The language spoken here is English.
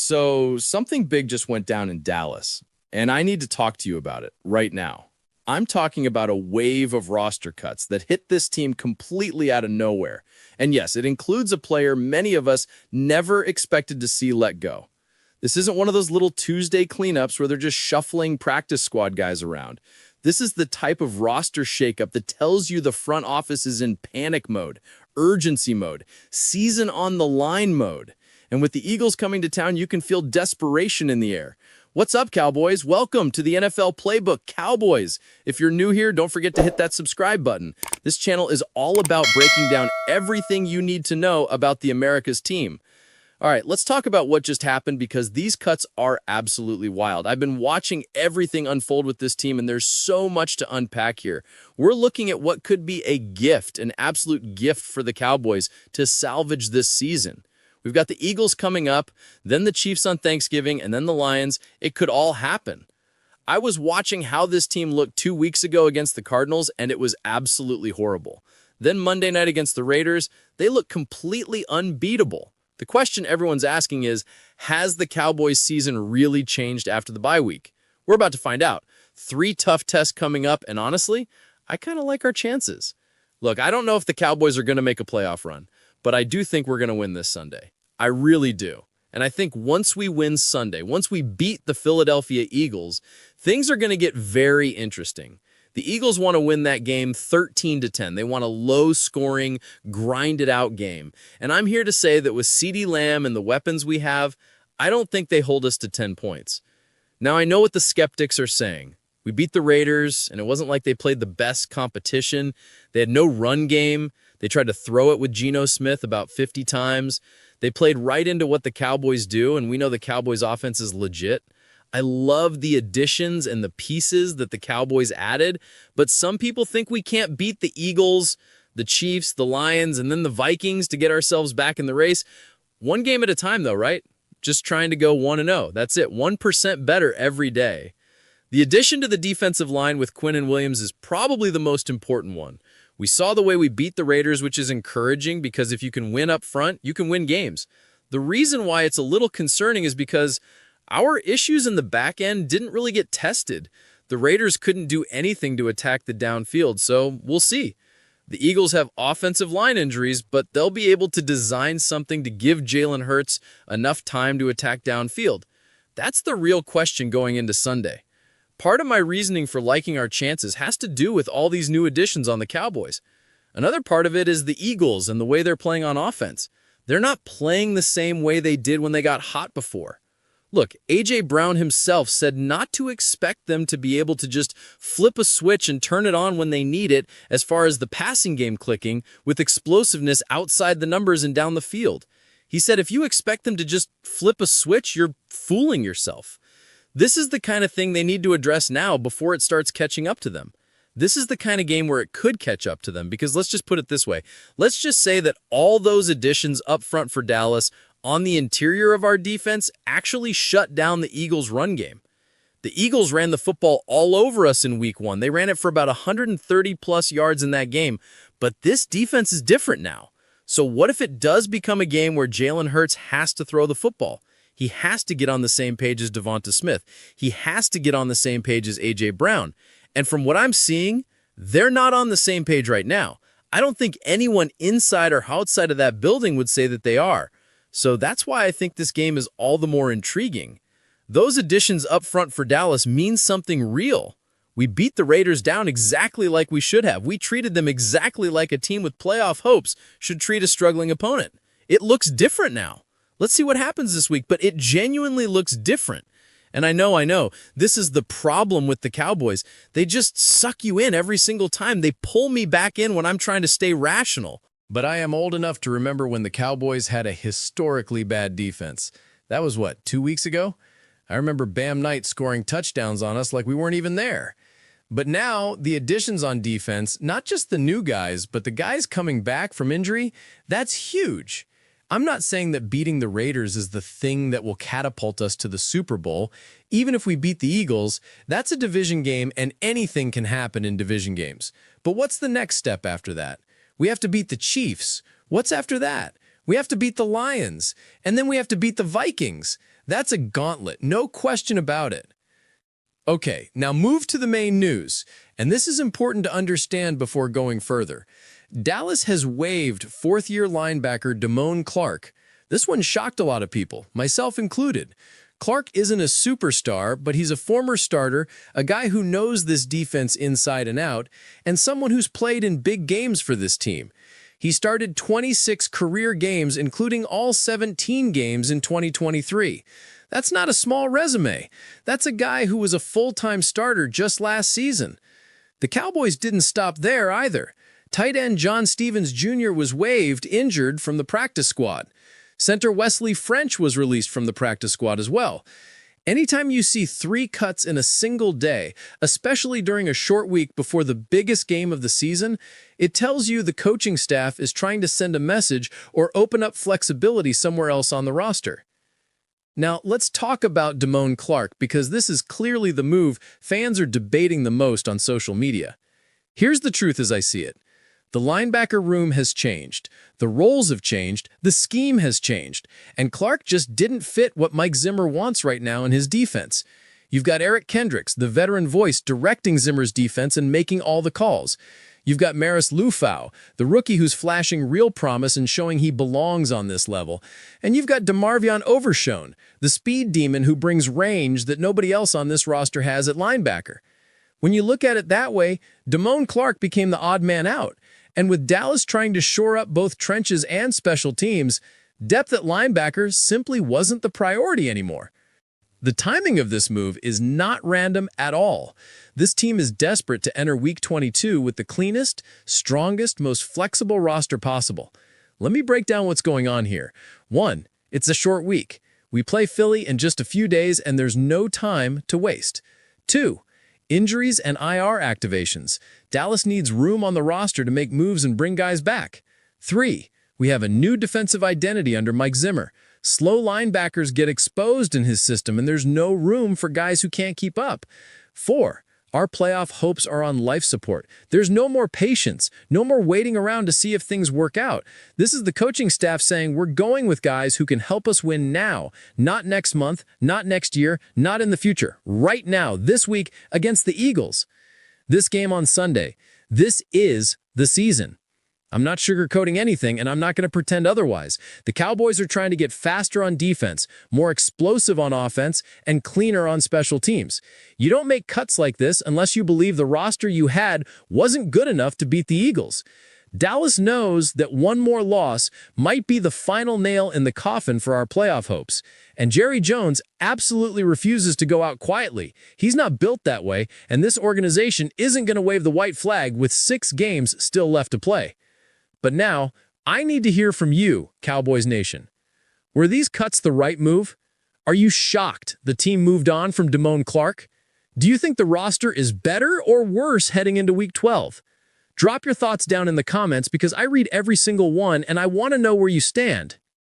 So, something big just went down in Dallas, and I need to talk to you about it right now. I'm talking about a wave of roster cuts that hit this team completely out of nowhere. And yes, it includes a player many of us never expected to see let go. This isn't one of those little Tuesday cleanups where they're just shuffling practice squad guys around. This is the type of roster shakeup that tells you the front office is in panic mode, urgency mode, season on the line mode. And with the Eagles coming to town, you can feel desperation in the air. What's up, Cowboys? Welcome to the NFL Playbook, Cowboys. If you're new here, don't forget to hit that subscribe button. This channel is all about breaking down everything you need to know about the America's team. All right, let's talk about what just happened because these cuts are absolutely wild. I've been watching everything unfold with this team, and there's so much to unpack here. We're looking at what could be a gift, an absolute gift for the Cowboys to salvage this season. We've got the Eagles coming up, then the Chiefs on Thanksgiving, and then the Lions. It could all happen. I was watching how this team looked 2 weeks ago against the Cardinals, and it was absolutely horrible. Then Monday night against the Raiders, they looked completely unbeatable. The question everyone's asking is, has the Cowboys season really changed after the bye week? We're about to find out. 3 tough tests coming up, and honestly, I kind of like our chances. Look, I don't know if the Cowboys are going to make a playoff run, but I do think we're going to win this Sunday. I really do. And I think once we win Sunday, once we beat the Philadelphia Eagles, things are going to get very interesting. The Eagles want to win that game 13-10. They want a low-scoring, grinded-out game. And I'm here to say that with CeeDee Lamb and the weapons we have, I don't think they hold us to 10 points. Now, I know what the skeptics are saying. We beat the Raiders, and it wasn't like they played the best competition. They had no run game. They tried to throw it with Geno Smith about 50 times. They played right into what the Cowboys do, and we know the Cowboys' offense is legit. I love the additions and the pieces that the Cowboys added, but some people think we can't beat the Eagles, the Chiefs, the Lions, and then the Vikings to get ourselves back in the race. One game at a time, though, right? Just trying to go 1-0. That's it. 1% better every day. The addition to the defensive line with Quinn and Williams is probably the most important one. We saw the way we beat the Raiders, which is encouraging because if you can win up front, you can win games. The reason why it's a little concerning is because our issues in the back end didn't really get tested. The Raiders couldn't do anything to attack the downfield, so we'll see. The Eagles have offensive line injuries, but they'll be able to design something to give Jalen Hurts enough time to attack downfield. That's the real question going into Sunday. Part of my reasoning for liking our chances has to do with all these new additions on the Cowboys. Another part of it is the Eagles and the way they're playing on offense. They're not playing the same way they did when they got hot before. Look, A.J. Brown himself said not to expect them to be able to just flip a switch and turn it on when they need it as far as the passing game clicking with explosiveness outside the numbers and down the field. He said if you expect them to just flip a switch, you're fooling yourself. This is the kind of thing they need to address now before it starts catching up to them. This is the kind of game where it could catch up to them because let's just put it this way. Let's just say that all those additions up front for Dallas on the interior of our defense actually shut down the Eagles' run game. The Eagles ran the football all over us in week 1. They ran it for about 130-plus yards in that game, but this defense is different now. So what if it does become a game where Jalen Hurts has to throw the football? He has to get on the same page as Devonta Smith. He has to get on the same page as A.J. Brown. And from what I'm seeing, they're not on the same page right now. I don't think anyone inside or outside of that building would say that they are. So that's why I think this game is all the more intriguing. Those additions up front for Dallas mean something real. We beat the Raiders down exactly like we should have. We treated them exactly like a team with playoff hopes should treat a struggling opponent. It looks different now. Let's see what happens this week, but it genuinely looks different. And I know, this is the problem with the Cowboys. They just suck you in every single time. They pull me back in when I'm trying to stay rational. But I am old enough to remember when the Cowboys had a historically bad defense. That was what, 2 weeks ago? I remember Bam Knight scoring touchdowns on us like we weren't even there. But now, the additions on defense, not just the new guys, but the guys coming back from injury, that's huge. I'm not saying that beating the Raiders is the thing that will catapult us to the Super Bowl. Even if we beat the Eagles, that's a division game and anything can happen in division games. But what's the next step after that? We have to beat the Chiefs. What's after that? We have to beat the Lions. And then we have to beat the Vikings. That's a gauntlet, no question about it. Okay, now move to the main news, and this is important to understand before going further. Dallas has waived fourth-year linebacker Damone Clark. This one shocked a lot of people, myself included. Clark isn't a superstar, but he's a former starter, a guy who knows this defense inside and out, and someone who's played in big games for this team. He started 26 career games, including all 17 games in 2023. That's not a small resume. That's a guy who was a full-time starter just last season. The Cowboys didn't stop there either. Tight end John Stevens Jr. was waived, injured, from the practice squad. Center Wesley French was released from the practice squad as well. Anytime you see 3 cuts in a single day, especially during a short week before the biggest game of the season, it tells you the coaching staff is trying to send a message or open up flexibility somewhere else on the roster. Now, let's talk about Damone Clark, because this is clearly the move fans are debating the most on social media. Here's the truth as I see it. The linebacker room has changed, the roles have changed, the scheme has changed, and Clark just didn't fit what Mike Zimmer wants right now in his defense. You've got Eric Kendricks, the veteran voice, directing Zimmer's defense and making all the calls. You've got Marist Liufau, the rookie who's flashing real promise and showing he belongs on this level. And you've got DeMarvion Overshown, the speed demon who brings range that nobody else on this roster has at linebacker. When you look at it that way, Damone Clark became the odd man out. And with Dallas trying to shore up both trenches and special teams, depth at linebacker simply wasn't the priority anymore. The timing of this move is not random at all. This team is desperate to enter Week 22 with the cleanest, strongest, most flexible roster possible. Let me break down what's going on here. 1, it's a short week. We play Philly in just a few days and there's no time to waste. 2, injuries and IR activations. Dallas needs room on the roster to make moves and bring guys back. 3, we have a new defensive identity under Mike Zimmer. Slow linebackers get exposed in his system, and there's no room for guys who can't keep up. 4, our playoff hopes are on life support. There's no more patience, no more waiting around to see if things work out. This is the coaching staff saying we're going with guys who can help us win now, not next month, not next year, not in the future. Right now, this week, against the Eagles. This game on Sunday. This is the season. I'm not sugarcoating anything, and I'm not going to pretend otherwise. The Cowboys are trying to get faster on defense, more explosive on offense, and cleaner on special teams. You don't make cuts like this unless you believe the roster you had wasn't good enough to beat the Eagles. Dallas knows that one more loss might be the final nail in the coffin for our playoff hopes. And Jerry Jones absolutely refuses to go out quietly. He's not built that way, and this organization isn't going to wave the white flag with 6 games still left to play. But now, I need to hear from you, Cowboys Nation. Were these cuts the right move? Are you shocked the team moved on from Damone Clark? Do you think the roster is better or worse heading into Week 12? Drop your thoughts down in the comments because I read every single one and I want to know where you stand.